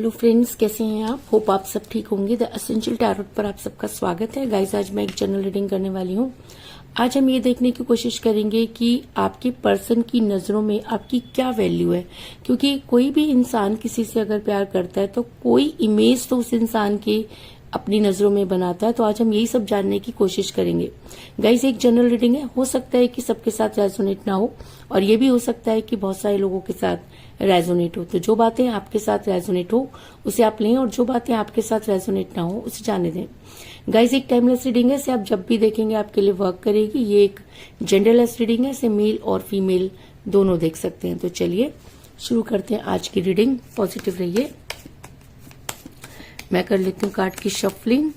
Hello friends, कैसे हैं आप? होप आप सब ठीक होंगे। द एसेंशियल टैरोट पर आप सबका स्वागत है। गाइस, आज मैं एक जनरल रीडिंग करने वाली हूँ। आज हम ये देखने की कोशिश करेंगे कि आपके पर्सन की नजरों में आपकी क्या वैल्यू है, क्योंकि कोई भी इंसान किसी से अगर प्यार करता है तो कोई इमेज तो उस इंसान की अपनी नजरों में बनाता है। तो आज हम यही सब जानने की कोशिश करेंगे। गाइस, एक जनरल रीडिंग है, हो सकता है कि सबके साथ रेजोनेट ना हो, और ये भी हो सकता है कि बहुत सारे लोगों के साथ रेजोनेट हो। तो जो बातें आपके साथ रेजोनेट हो उसे आप लें, और जो बातें आपके साथ रेजोनेट ना हो उसे जाने दें। गाइस, एक टाइमलेस रीडिंग है, इसे आप जब भी देखेंगे आपके लिए वर्क करेगी। ये एक जेंडरलेस रीडिंग है, इसे मेल और फीमेल दोनों देख सकते हैं। तो चलिए शुरू करते हैं आज की रीडिंग। पॉजिटिव रहिए। मैं कर लेती हूँ कार्ड की शफलिंग।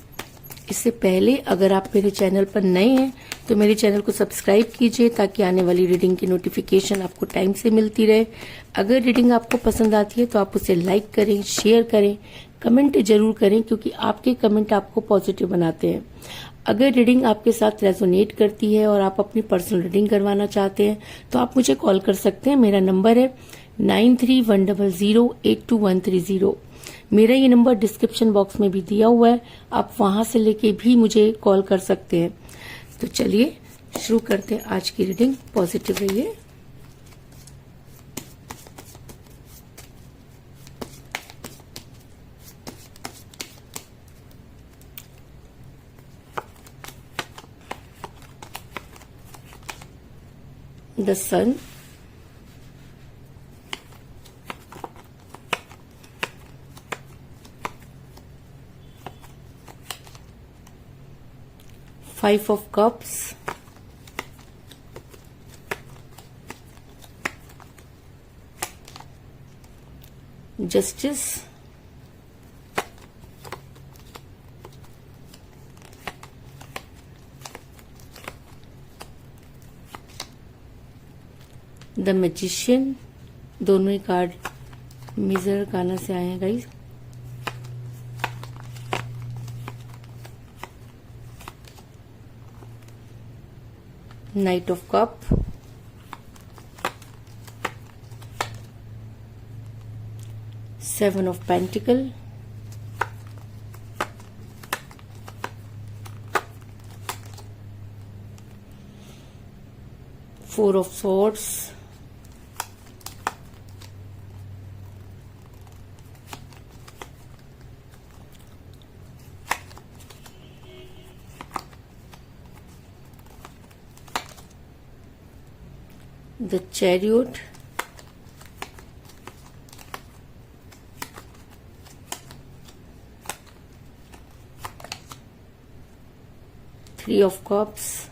इससे पहले अगर आप मेरे चैनल पर नए हैं तो मेरे चैनल को सब्सक्राइब कीजिए, ताकि आने वाली रीडिंग की नोटिफिकेशन आपको टाइम से मिलती रहे। अगर रीडिंग आपको पसंद आती है तो आप उसे लाइक करें, शेयर करें, कमेंट जरूर करें, क्योंकि आपके कमेंट आपको पॉजिटिव बनाते हैं। अगर रीडिंग आपके साथ रेजोनेट करती है और आप अपनी पर्सनल रीडिंग करवाना चाहते हैं तो आप मुझे कॉल कर सकते हैं। मेरा नंबर है 9310082130। मेरा ये नंबर डिस्क्रिप्शन बॉक्स में भी दिया हुआ है, आप वहां से लेके भी मुझे कॉल कर सकते हैं। तो चलिए शुरू करते हैं आज की रीडिंग। पॉजिटिव रहिए। The sun, Five of Cups, Justice, the magician. दोनों ही कार्ड मेजर गाना से आए हैं guys. Knight of Cup, Seven of Pentacle, Four of Swords, the Chariot, Three of Cups,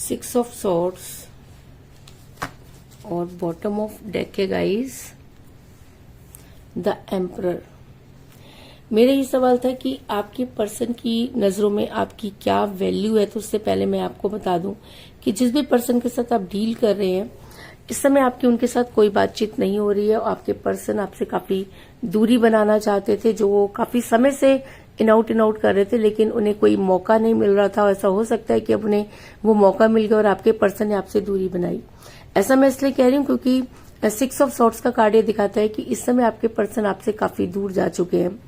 Six of Swords, और बॉटम ऑफ डेक है guys the emperor. मेरा ये सवाल था कि आपके पर्सन की नजरों में आपकी क्या वैल्यू है। तो उससे पहले मैं आपको बता दूं कि जिस भी पर्सन के साथ आप डील कर रहे हैं इस समय आपकी उनके साथ कोई बातचीत नहीं हो रही है, और आपके पर्सन आपसे काफी दूरी बनाना चाहते थे, जो वो काफी समय से इन आउट कर रहे थे, लेकिन उन्हें कोई मौका नहीं मिल रहा था। ऐसा हो सकता है कि अब उन्हें वो मौका मिल गया और आपके पर्सन ने आपसे दूरी बनाई। ऐसा मैं इसलिए कह रही हूँ क्योंकि सिक्स ऑफ सॉर्ट्स का कार्ड ये दिखाता है कि इस समय आपके पर्सन आपसे काफी दूर जा चुके हैं,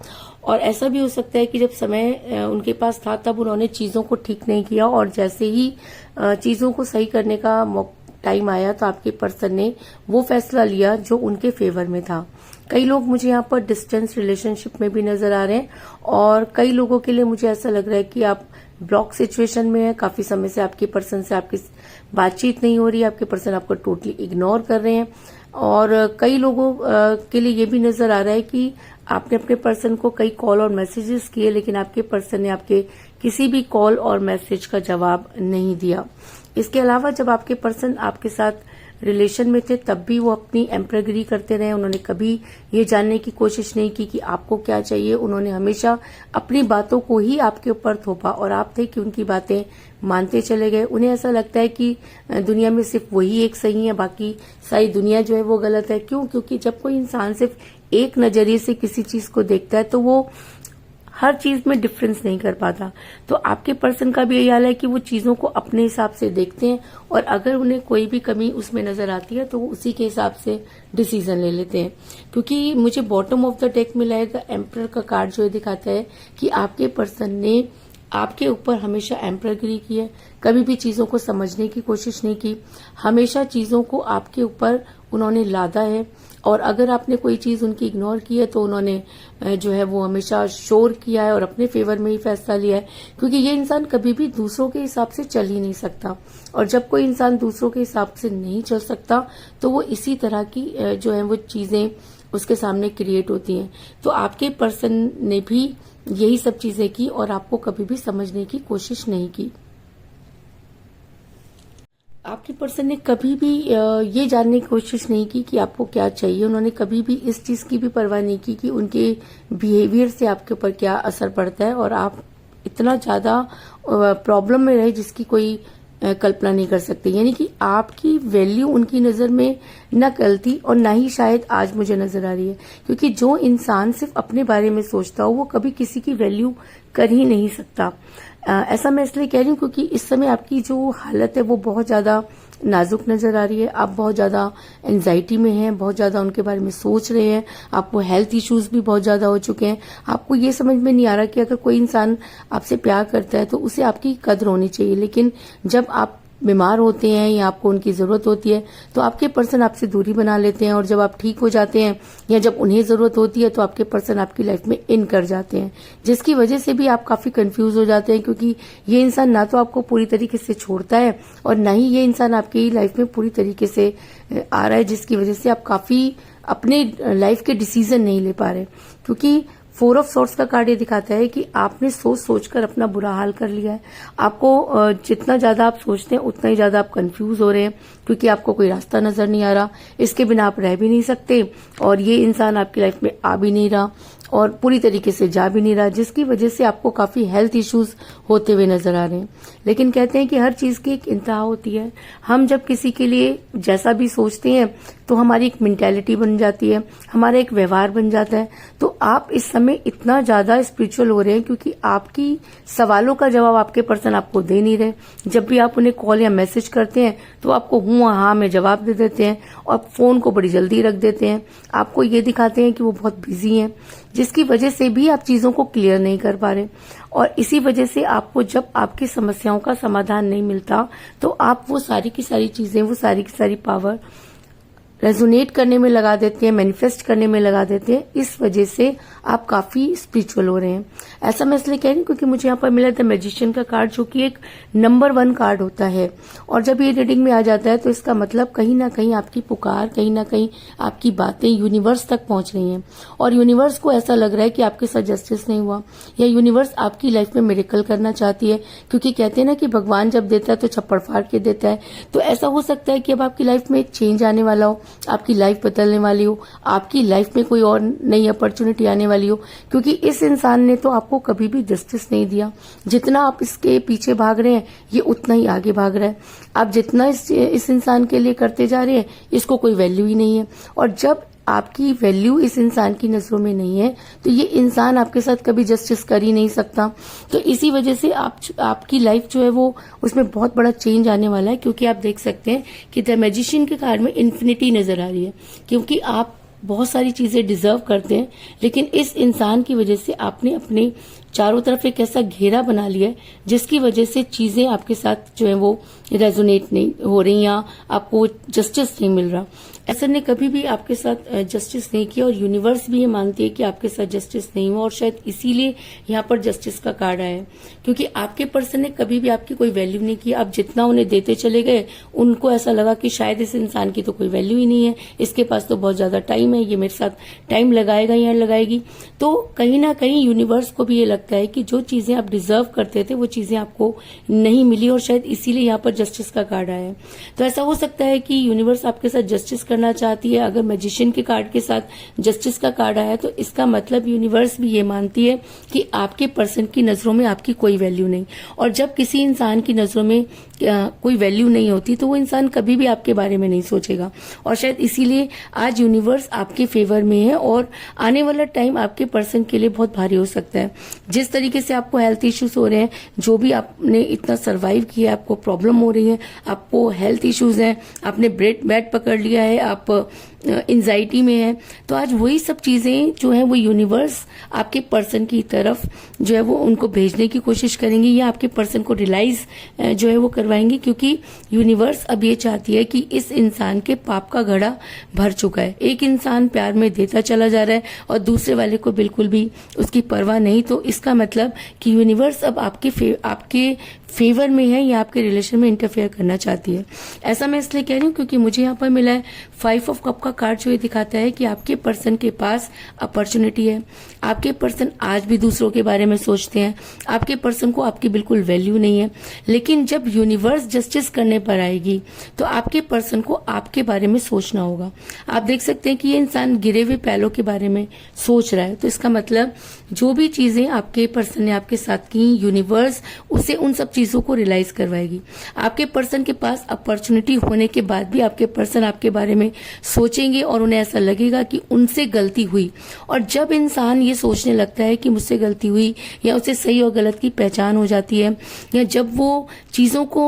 और ऐसा भी हो सकता है कि जब समय उनके पास था तब उन्होंने चीजों को ठीक नहीं किया, और जैसे ही चीजों को सही करने का टाइम आया तो आपके पर्सन ने वो फैसला लिया जो उनके फेवर में था। कई लोग मुझे यहाँ पर डिस्टेंस रिलेशनशिप में भी नजर आ रहे हैं, और कई लोगों के लिए मुझे ऐसा लग रहा है कि आप ब्लॉक सिचुएशन में है। काफी समय से आपके पर्सन से आपकी बातचीत नहीं हो रही है, आपके पर्सन आपको टोटली इग्नोर कर रहे हैं, और कई लोगों के लिए ये भी नजर आ रहा है कि आपने अपने पर्सन को कई कॉल और मैसेजेस किए, लेकिन आपके पर्सन ने आपके किसी भी कॉल और मैसेज का जवाब नहीं दिया। इसके अलावा जब आपके पर्सन आपके साथ रिलेशन में थे तब भी वो अपनी एम्परगिरी करते रहे। उन्होंने कभी ये जानने की कोशिश नहीं की कि आपको क्या चाहिए। उन्होंने हमेशा अपनी बातों को ही आपके ऊपर थोपा और आप थे कि उनकी बातें मानते चले गए। उन्हें ऐसा लगता है कि दुनिया में सिर्फ वही एक सही है, बाकी सारी दुनिया जो है वो गलत है। क्यों? क्योंकि जब कोई इंसान सिर्फ एक नजरिए से किसी चीज को देखता है तो वो हर चीज में डिफरेंस नहीं कर पाता। तो आपके पर्सन का भी यही हाल है कि वो चीजों को अपने हिसाब से देखते हैं और अगर उन्हें कोई भी कमी उसमें नजर आती है तो वो उसी के हिसाब से डिसीजन ले लेते हैं। क्योंकि मुझे बॉटम ऑफ द डेक मिला है, द एम्परर का कार्ड जो है दिखाता है कि आपके पर्सन ने आपके ऊपर हमेशा एम्परगिरी की है, कभी भी चीजों को समझने की कोशिश नहीं की, हमेशा चीजों को आपके ऊपर उन्होंने लादा है। और अगर आपने कोई चीज उनकी इग्नोर की है तो उन्होंने जो है वो हमेशा शोर किया है और अपने फेवर में ही फैसला लिया है। क्योंकि ये इंसान कभी भी दूसरों के हिसाब से चल ही नहीं सकता और जब कोई इंसान दूसरों के हिसाब से नहीं चल सकता तो वो इसी तरह की जो है वो चीजें उसके सामने क्रिएट होती हैं। तो आपके पर्सन ने भी यही सब चीजें की और आपको कभी भी समझने की कोशिश नहीं की। आपके पर्सन ने कभी भी ये जानने की कोशिश नहीं की कि आपको क्या चाहिए। उन्होंने कभी भी इस चीज की भी परवाह नहीं की कि उनके बिहेवियर से आपके ऊपर क्या असर पड़ता है और आप इतना ज्यादा प्रॉब्लम में रहे जिसकी कोई कल्पना नहीं कर सकते। यानी कि आपकी वैल्यू उनकी नजर में न कल थी और न ही शायद आज मुझे नजर आ रही है। क्योंकि जो इंसान सिर्फ अपने बारे में सोचता हो वो कभी किसी की वैल्यू कर ही नहीं सकता। ऐसा मैं इसलिए कह रही हूँ क्योंकि इस समय आपकी जो हालत है वो बहुत ज्यादा नाजुक नजर आ रही है। आप बहुत ज्यादा एंजाइटी में हैं, बहुत ज्यादा उनके बारे में सोच रहे हैं, आपको हेल्थ इश्यूज भी बहुत ज्यादा हो चुके हैं। आपको ये समझ में नहीं आ रहा कि अगर कोई इंसान आपसे प्यार करता है तो उसे आपकी कदर होनी चाहिए, लेकिन जब आप बीमार होते हैं या आपको उनकी जरूरत होती है तो आपके पर्सन आपसे दूरी बना लेते हैं और जब आप ठीक हो जाते हैं या जब उन्हें जरूरत होती है तो आपके पर्सन आपकी लाइफ में इन कर जाते हैं, जिसकी वजह से भी आप काफी कंफ्यूज हो जाते हैं। क्योंकि ये इंसान ना तो आपको पूरी तरीके से छोड़ता है और ना ही ये इंसान आपकी लाइफ में पूरी तरीके से आ रहा है, जिसकी वजह से आप काफी अपने लाइफ के डिसीजन नहीं ले पा रहे। क्योंकि 4 ऑफ सॉर्ड्स का कार्ड ये दिखाता है कि आपने सोच सोचकर अपना बुरा हाल कर लिया है। आपको जितना ज्यादा आप सोचते हैं उतना ही ज्यादा आप कंफ्यूज हो रहे हैं क्योंकि आपको कोई रास्ता नजर नहीं आ रहा। इसके बिना आप रह भी नहीं सकते और ये इंसान आपकी लाइफ में आ भी नहीं रहा और पूरी तरीके से जा भी नहीं रहा, जिसकी वजह से आपको काफी हेल्थ इश्यूज होते हुए नजर आ रहे हैं। लेकिन कहते हैं कि हर चीज की एक इंतहा होती है। हम जब किसी के लिए जैसा भी सोचते हैं तो हमारी एक मेंटेलिटी बन जाती है, हमारा एक व्यवहार बन जाता है। तो आप इस समय इतना ज्यादा स्पिरिचुअल हो रहे हैं क्योंकि आपकी सवालों का जवाब आपके पर्सन आपको दे नहीं रहे। जब भी आप उन्हें कॉल या मैसेज करते हैं तो आपको हूं हाँ में जवाब दे देते हैं और फोन को बड़ी जल्दी रख देते हैं। आपको ये दिखाते हैं कि वो बहुत बिजी हैं, जिसकी वजह से भी आप चीजों को क्लियर नहीं कर पा रहे और इसी वजह से आपको जब आपकी समस्याओं का समाधान नहीं मिलता तो आप वो सारी की सारी चीजें, वो सारी की सारी पावर रेजोनेट करने में लगा देते हैं, मैनिफेस्ट करने में लगा देते हैं। इस वजह से आप काफी स्पिरिचुअल हो रहे हैं। ऐसा मैं इसलिए कह रही हूँ क्योंकि मुझे यहाँ पर मिला द मैजिशियन का कार्ड, जो कि एक नंबर 1 कार्ड होता है और जब ये रीडिंग में आ जाता है तो इसका मतलब कहीं ना कहीं आपकी पुकार, कहीं ना कहीं आपकी बातें यूनिवर्स तक पहुंच रही हैं और यूनिवर्स को ऐसा लग रहा है कि आपके साथ जस्टिस नहीं हुआ या यूनिवर्स आपकी लाइफ में मिरेकल करना चाहती है। क्योंकि कहते हैं ना कि भगवान जब देता है तो छप्पड़ फाड़ के देता है। तो ऐसा हो सकता है कि अब आपकी लाइफ में एक चेंज आने वाला हो, आपकी लाइफ बदलने वाली हो, आपकी लाइफ में कोई और नई अपॉर्चुनिटी आने वाली हो। क्योंकि इस इंसान ने तो आपको कभी भी जस्टिस नहीं दिया। जितना आप इसके पीछे भाग रहे हैं ये उतना ही आगे भाग रहा है। आप जितना इस इंसान के लिए करते जा रहे हैं इसको कोई वैल्यू ही नहीं है और जब आपकी वैल्यू इस इंसान की नजरों में नहीं है तो ये इंसान आपके साथ कभी जस्टिस कर ही नहीं सकता। तो इसी वजह से आपकी लाइफ जो है वो उसमें बहुत बड़ा चेंज आने वाला है। क्योंकि आप देख सकते हैं कि द मैजिशियन के कार्ड में इन्फिनिटी नजर आ रही है क्योंकि आप बहुत सारी चीजें डिजर्व करते हैं, लेकिन इस इंसान की वजह से आपने अपने चारों तरफ एक ऐसा घेरा बना लिया है जिसकी वजह से चीजें आपके साथ जो है वो रेजोनेट नहीं हो रही या आपको जस्टिस नहीं मिल रहा। ऐसा ने कभी भी आपके साथ जस्टिस नहीं किया और यूनिवर्स भी ये मानती है कि आपके साथ जस्टिस नहीं हुआ और शायद इसीलिए यहाँ पर जस्टिस का कार्ड आया है। क्योंकि आपके पर्सन ने कभी भी आपकी कोई वैल्यू नहीं की। आप जितना उन्हें देते चले गए उनको ऐसा लगा कि शायद इस इंसान की तो कोई वैल्यू ही नहीं है, इसके पास तो बहुत ज्यादा टाइम है, ये मेरे साथ टाइम लगाएगा या लगाएगी। तो कहीं ना कहीं यूनिवर्स को भी ये लगता लगता है कि जो चीजें आप डिजर्व करते थे वो चीजें आपको नहीं मिली और शायद इसीलिए यहाँ पर जस्टिस का कार्ड आया है। तो ऐसा हो सकता है कि यूनिवर्स आपके साथ जस्टिस करना चाहती है। अगर मैजिशियन के कार्ड के साथ जस्टिस का कार्ड आया तो इसका मतलब यूनिवर्स भी ये मानती है कि आपके पर्सन की नजरों में आपकी कोई वैल्यू नहीं। और जब किसी इंसान की नजरों में कोई वैल्यू नहीं होती तो वो इंसान कभी भी आपके बारे में नहीं सोचेगा। और शायद इसीलिए आज यूनिवर्स आपके फेवर में है और आने वाला टाइम आपके पर्सन के लिए बहुत भारी हो सकता है। जिस तरीके से आपको हेल्थ इश्यूज हो रहे हैं, जो भी आपने इतना सरवाइव किया, आपको प्रॉब्लम हो रही है, आपको हेल्थ इश्यूज हैं, आपने बेड पकड़ लिया है, आप एंजाइटी में है, तो आज वही सब चीजें जो है वो यूनिवर्स आपके पर्सन की तरफ जो है वो उनको भेजने की कोशिश करेंगे या आपके पर्सन को रियलाइज जो है वो करवाएंगे। क्योंकि यूनिवर्स अब ये चाहती है कि इस इंसान के पाप का घड़ा भर चुका है। एक इंसान प्यार में देता चला जा रहा है और दूसरे वाले को बिल्कुल भी उसकी परवाह नहीं। तो इसका मतलब कि यूनिवर्स अब आपके फेवर में है या आपके रिलेशन में इंटरफेयर करना चाहती है। ऐसा मैं इसलिए कह रही हूँ क्योंकि मुझे यहाँ पर मिला है 5 ऑफ कप का कार्ड, जो ये दिखाता है कि आपके पर्सन के पास अपॉर्चुनिटी है। आपके पर्सन आज भी दूसरों के बारे में सोचते हैं, आपके पर्सन को आपकी बिल्कुल वैल्यू नहीं है। लेकिन जब यूनिवर्स जस्टिस करने पर आएगी तो आपके पर्सन को आपके बारे में सोचना होगा। आप देख सकते हैं कि ये इंसान गिरे हुए पैलों के बारे में सोच रहा है। तो इसका मतलब जो भी चीजें आपके पर्सन ने आपके साथ की, यूनिवर्स उसे उन सब चीजों को रियलाइज करवाएगी। आपके पर्सन के पास अपॉर्चुनिटी होने के बाद भी आपके पर्सन आपके बारे में सोचेंगे और उन्हें ऐसा लगेगा कि उनसे गलती हुई। और जब इंसान ये सोचने लगता है कि मुझसे गलती हुई या उसे सही और गलत की पहचान हो जाती है, या जब वो चीजों को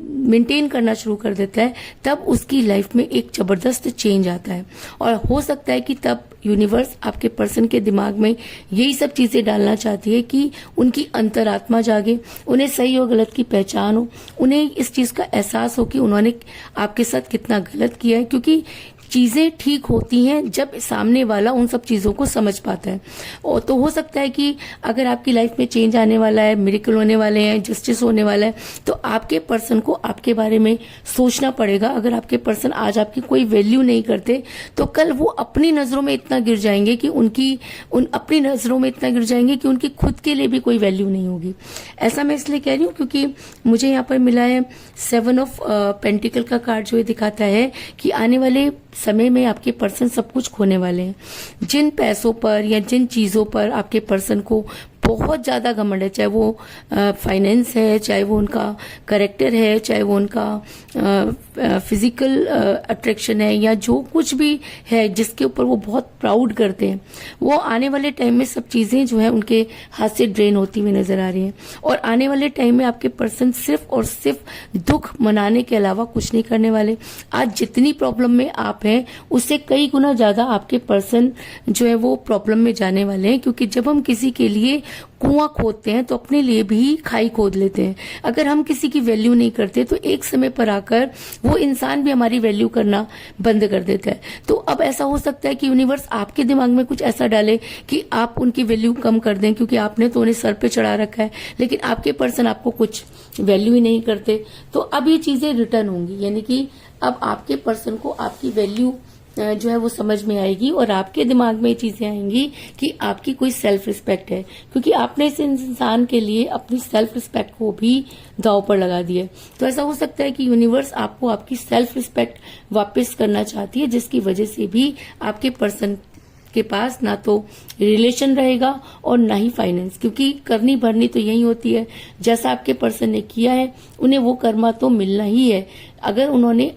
मेंटेन करना शुरू कर देता है, तब उसकी लाइफ में एक जबरदस्त चेंज आता है। और हो सकता है कि तब यूनिवर्स आपके पर्सन के दिमाग में यही सब चीजें डालना चाहती है कि उनकी अंतरात्मा जागे, उन्हें सही और गलत की पहचान हो, उन्हें इस चीज का एहसास हो कि उन्होंने आपके साथ कितना गलत किया है। क्योंकि चीजें ठीक होती हैं जब सामने वाला उन सब चीजों को समझ पाता है। और तो हो सकता है कि अगर आपकी लाइफ में चेंज आने वाला है, मिरेकल होने वाले हैं, जस्टिस होने वाला है, तो आपके पर्सन को आपके बारे में सोचना पड़ेगा। अगर आपके पर्सन आज आपकी कोई वैल्यू नहीं करते तो कल वो अपनी नजरों में इतना गिर जाएंगे कि अपनी नजरों में इतना गिर जाएंगे कि उनकी खुद के लिए भी कोई वैल्यू नहीं होगी। ऐसा मैं इसलिए कह रही हूँ क्योंकि मुझे यहाँ पर मिला है 7 ऑफ पेंटिकल का कार्ड, जो ये दिखाता है कि आने वाले समय में आपके पर्सन सब कुछ खोने वाले हैं। जिन पैसों पर या जिन चीजों पर आपके पर्सन को बहुत ज्यादा घमंड है, चाहे वो फाइनेंस है, चाहे वो उनका करेक्टर है, चाहे वो उनका फिजिकल अट्रैक्शन है, या जो कुछ भी है जिसके ऊपर वो बहुत प्राउड करते हैं, वो आने वाले टाइम में सब चीजें जो है उनके हाथ से ड्रेन होती हुई नजर आ रही हैं। और आने वाले टाइम में आपके पर्सन सिर्फ और सिर्फ दुख मनाने के अलावा कुछ नहीं करने वाले। आज जितनी प्रॉब्लम में आप हैं उससे कई गुना ज्यादा आपके पर्सन जो है वो प्रॉब्लम में जाने वाले हैं। क्योंकि जब हम किसी के लिए कुआं खोदते हैं तो अपने लिए भी खाई खोद लेते हैं। अगर हम किसी की वैल्यू नहीं करते तो एक समय पर आकर वो इंसान भी हमारी वैल्यू करना बंद कर देता है। तो अब ऐसा हो सकता है कि यूनिवर्स आपके दिमाग में कुछ ऐसा डाले कि आप उनकी वैल्यू कम कर दें, क्योंकि आपने तो उन्हें सर पे चढ़ा रखा है, लेकिन आपके पर्सन आपको कुछ वैल्यू ही नहीं करते। तो अब ये चीजें रिटर्न होंगी, यानी कि अब आपके पर्सन को आपकी वैल्यू जो है वो समझ में आएगी और आपके दिमाग में ये चीजें आएंगी कि आपकी कोई सेल्फ रिस्पेक्ट है, क्योंकि आपने इस इंसान के लिए अपनी सेल्फ रिस्पेक्ट को भी दांव पर लगा दिया। तो ऐसा हो सकता है कि यूनिवर्स आपको आपकी सेल्फ रिस्पेक्ट वापस करना चाहती है, जिसकी वजह से भी आपके पर्सन के पास ना तो रिलेशन रहेगा और ना ही फाइनेंस, क्योंकि करनी भरनी तो यही होती है। जैसा आपके पर्सन ने किया है उन्हें वो कर्मा तो मिलना ही है। अगर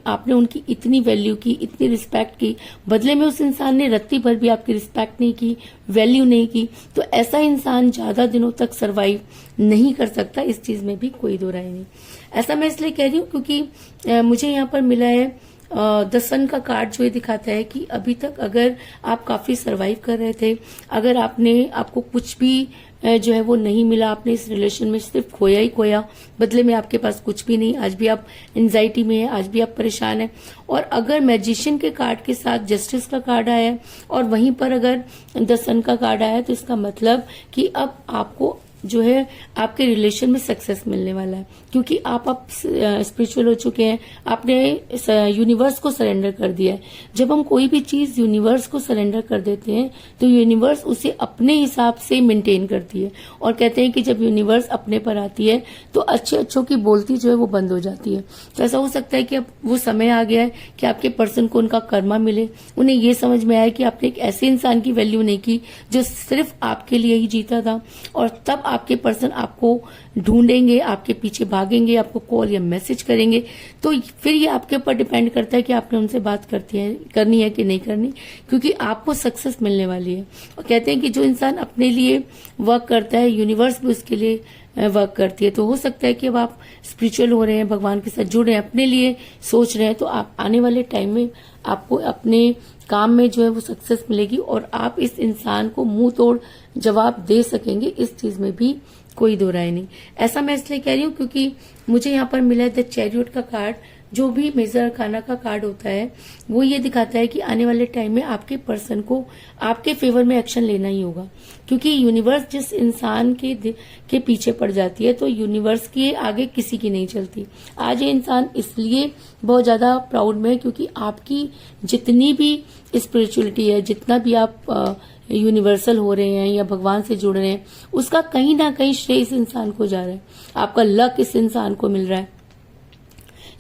आपने उनकी इतनी वैल्यू की, इतनी रिस्पेक्ट की, बदले में उस इंसान ने रत्ती भर भी आपकी रिस्पेक्ट नहीं की, वैल्यू नहीं की, तो ऐसा इंसान ज्यादा दिनों तक सरवाइव नहीं कर सकता। इस चीज में भी कोई दो राय नहीं। ऐसा मैं इसलिए कह रही हूँ क्योंकि मुझे यहाँ पर मिला है द सन का कार्ड, जो ये दिखाता है कि अभी तक अगर आप काफी सरवाइव कर रहे थे, अगर आपको कुछ भी जो है वो नहीं मिला, आपने इस रिलेशन में सिर्फ खोया ही खोया, बदले में आपके पास कुछ भी नहीं, आज भी आप एंजाइटी में है, आज भी आप परेशान हैं। और अगर मैजिशियन के कार्ड के साथ जस्टिस का कार्ड आया है और वहीं पर अगर द सन का कार्ड आया है, तो इसका मतलब कि अब आपको जो है आपके रिलेशन में सक्सेस मिलने वाला है, क्योंकि आप स्पिरिचुअल हो चुके हैं, आपने यूनिवर्स को सरेंडर कर दिया है। जब हम कोई भी चीज यूनिवर्स को सरेंडर कर देते हैं तो यूनिवर्स उसे अपने हिसाब से मेंटेन करती है, और कहते हैं कि जब यूनिवर्स अपने पर आती है तो अच्छों की बोलती जो है वो बंद हो जाती है। तो ऐसा हो सकता है कि अब वो समय आ गया है कि आपके पर्सन को उनका कर्मा मिले, उन्हें ये समझ में आया कि आपने एक ऐसे इंसान की वैल्यू नहीं की जो सिर्फ आपके लिए ही जीता था, और तब आपके पर्सन आपको ढूंढेंगे, आपके पीछे भागेंगे, आपको कॉल या मैसेज करेंगे। तो फिर ये आपके ऊपर डिपेंड करता है कि आपने उनसे बात करनी है कि नहीं करनी, क्योंकि आपको सक्सेस मिलने वाली है। और कहते हैं कि जो इंसान अपने लिए वर्क करता है, यूनिवर्स भी उसके लिए वर्क करती है। तो हो सकता है कि अब आप स्पिरिचुअल हो रहे हैं, भगवान के साथ जुड़ रहे हैं, अपने लिए सोच रहे हैं, तो आप आने वाले टाइम में आपको अपने काम में जो है वो सक्सेस मिलेगी, और आप इस इंसान को मुंह तोड़ जवाब दे सकेंगे, इस चीज में भी कोई दो राय नहीं। ऐसा मैं इसलिए कह रही हूँ क्योंकि मुझे यहाँ पर मिला है द चैरियट का कार्ड। जो भी मेजर खाना का कार्ड होता है वो ये दिखाता है कि आने वाले टाइम में आपके पर्सन को आपके फेवर में एक्शन लेना ही होगा, क्योंकि यूनिवर्स जिस इंसान के पीछे पड़ जाती है तो यूनिवर्स के आगे किसी की नहीं चलती। आज ये इंसान इसलिए बहुत ज्यादा प्राउड में है क्योंकि आपकी जितनी भी स्पिरिचुअलिटी है, जितना भी आप यूनिवर्सल हो रहे हैं या भगवान से जुड़ रहे हैं, उसका कहीं ना कहीं श्रेय इस इंसान को जा रहा है, आपका लक इस इंसान को मिल रहा है।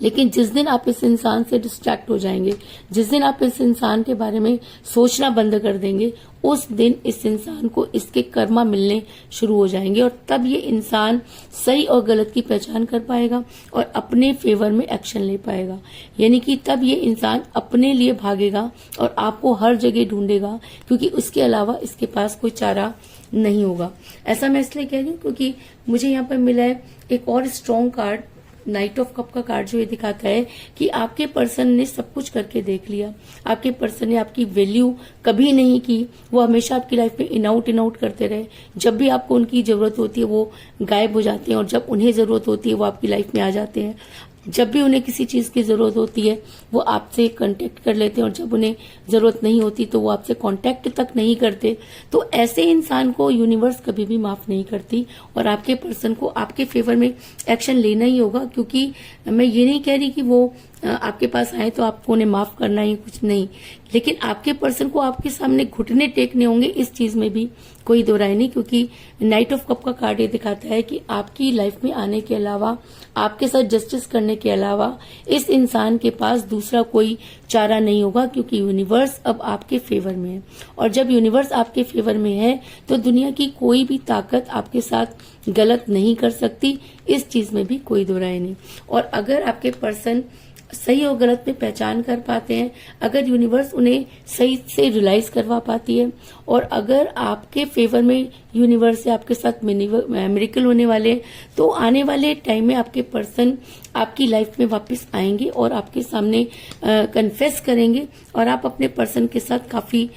लेकिन जिस दिन आप इस इंसान से डिस्ट्रैक्ट हो जाएंगे, जिस दिन आप इस इंसान के बारे में सोचना बंद कर देंगे, उस दिन इस इंसान को इसके कर्मा मिलने शुरू हो जाएंगे, और तब ये इंसान सही और गलत की पहचान कर पाएगा और अपने फेवर में एक्शन ले पाएगा। यानी कि तब ये इंसान अपने लिए भागेगा और आपको हर जगह ढूंढेगा, क्योंकि उसके अलावा इसके पास कोई चारा नहीं होगा। ऐसा मैं इसलिए कह रही हूँ क्योंकि मुझे यहाँ पर मिला है एक और strong card, night of cup का कार्ड, जो ये दिखाता है कि आपके पर्सन ने सब कुछ करके देख लिया, आपके पर्सन ने आपकी वैल्यू कभी नहीं की, वो हमेशा आपकी लाइफ में इन आउट करते रहे। जब भी आपको उनकी जरूरत होती है वो गायब हो जाते हैं, और जब उन्हें जरूरत होती है वो आपकी लाइफ में आ जाते हैं। जब भी उन्हें किसी चीज की जरूरत होती है वो आपसे कांटेक्ट कर लेते हैं, और जब उन्हें जरूरत नहीं होती तो वो आपसे कांटेक्ट तक नहीं करते। तो ऐसे इंसान को यूनिवर्स कभी भी माफ नहीं करती, और आपके पर्सन को आपके फेवर में एक्शन लेना ही होगा। क्योंकि मैं ये नहीं कह रही कि वो आपके पास आए तो आपको उन्हें माफ करना ही, कुछ नहीं, लेकिन आपके पर्सन को आपके सामने घुटने टेकने होंगे, इस चीज में भी कोई दो राय नहीं। क्योंकि नाइट ऑफ कप का कार्ड ये दिखाता है कि आपकी लाइफ में आने के अलावा, आपके साथ जस्टिस करने के अलावा इस इंसान के पास दूसरा कोई चारा नहीं होगा, क्योंकि यूनिवर्स अब आपके फेवर में है। और जब यूनिवर्स आपके फेवर में है तो दुनिया की कोई भी ताकत आपके साथ गलत नहीं कर सकती, इस चीज में भी कोई दो राय नहीं। और अगर आपके पर्सन सही और गलत में पहचान कर पाते हैं, अगर यूनिवर्स उन्हें सही से रियलाइज करवा पाती है, और अगर आपके फेवर में यूनिवर्स से आपके साथ मिरेकल होने वाले, तो आने वाले टाइम में आपके पर्सन आपकी लाइफ में वापस आएंगे और आपके सामने कन्फेस करेंगे, और आप अपने पर्सन के साथ काफी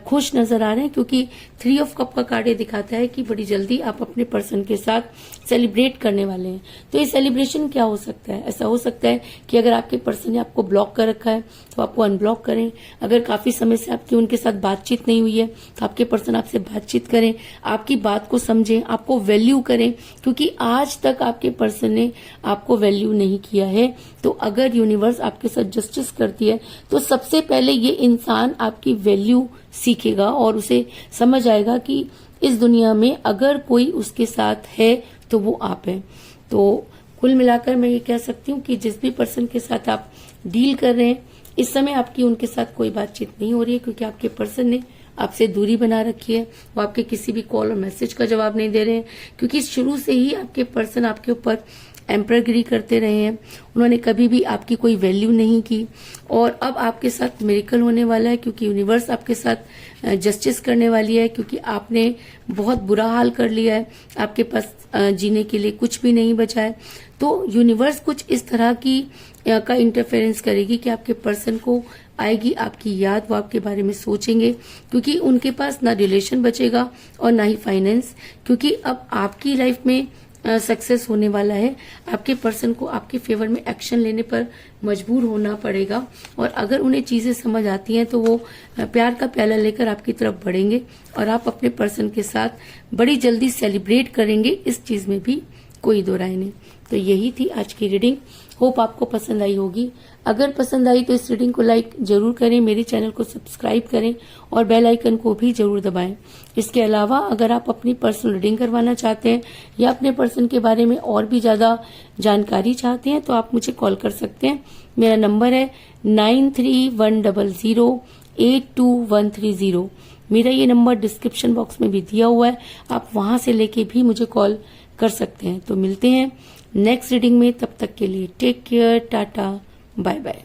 खुश नजर आ रहे हैं। क्योंकि 3 ऑफ कप का कार्ड ये दिखाता है कि बड़ी जल्दी आप अपने पर्सन के साथ सेलिब्रेट करने वाले हैं। तो ये सेलिब्रेशन क्या हो सकता है? ऐसा हो सकता है कि अगर आपके पर्सन ने आपको ब्लॉक कर रखा है तो आपको अनब्लॉक करें, अगर काफी समय से आपकी उनके साथ बातचीत नहीं हुई है तो आपके पर्सन आपसे बातचीत करें, आपकी बात को समझें, आपको वैल्यू करें, क्योंकि आज तक आपके पर्सन ने आपको वैल्यू नहीं किया है। तो अगर यूनिवर्स आपके साथ जस्टिस करती है तो सबसे पहले ये इंसान आपकी वैल्यू सीखेगा और उसे समझ आएगा कि इस दुनिया में अगर कोई उसके साथ है तो वो आप हैं। तो कुल मिलाकर मैं ये कह सकती हूँ कि जिस भी पर्सन के साथ आप डील कर रहे हैं, इस समय आपकी उनके साथ कोई बातचीत नहीं हो रही है, क्योंकि आपके पर्सन ने आपसे दूरी बना रखी है। वो आपके किसी भी कॉल और मैसेज का जवाब नहीं दे रहे हैं, क्योंकि शुरू से ही आपके पर्सन आपके ऊपर एम्परगिरी करते रहे हैं। उन्होंने कभी भी आपकी कोई वैल्यू नहीं की, और अब आपके साथ मिरेकल होने वाला है, क्योंकि यूनिवर्स आपके साथ जस्टिस करने वाली है, क्योंकि आपने बहुत बुरा हाल कर लिया है, आपके पास जीने के लिए कुछ भी नहीं बचा है। तो यूनिवर्स कुछ इस तरह की का इंटरफेरेंस करेगी कि आपके पर्सन को आएगी आपकी याद, वो आपके बारे में सोचेंगे, क्योंकि उनके पास ना रिलेशन बचेगा और ना ही फाइनेंस, क्योंकि अब आपकी लाइफ में सक्सेस होने वाला है। आपके पर्सन को आपके फेवर में एक्शन लेने पर मजबूर होना पड़ेगा, और अगर उन्हें चीजें समझ आती हैं तो वो प्यार का प्याला लेकर आपकी तरफ बढ़ेंगे और आप अपने पर्सन के साथ बड़ी जल्दी सेलिब्रेट करेंगे। इस चीज में भी कोई दो राय नहीं। तो यही थी आज की रीडिंग। होप आपको पसंद आई होगी। अगर पसंद आई तो इस रीडिंग को लाइक जरूर करें, मेरे चैनल को सब्सक्राइब करें और बेल आइकन को भी जरूर दबाएं। इसके अलावा अगर आप अपनी पर्सनल रीडिंग करवाना चाहते हैं या अपने पर्सन के बारे में और भी ज्यादा जानकारी चाहते हैं तो आप मुझे कॉल कर सकते हैं। मेरा नंबर है 9310082130। मेरा ये नंबर डिस्क्रिप्शन बॉक्स में भी दिया हुआ है, आप वहां से लेके भी मुझे कॉल कर सकते हैं। तो मिलते हैं नेक्स्ट रीडिंग में, तब तक के लिए take care, ta-ta, bye bye.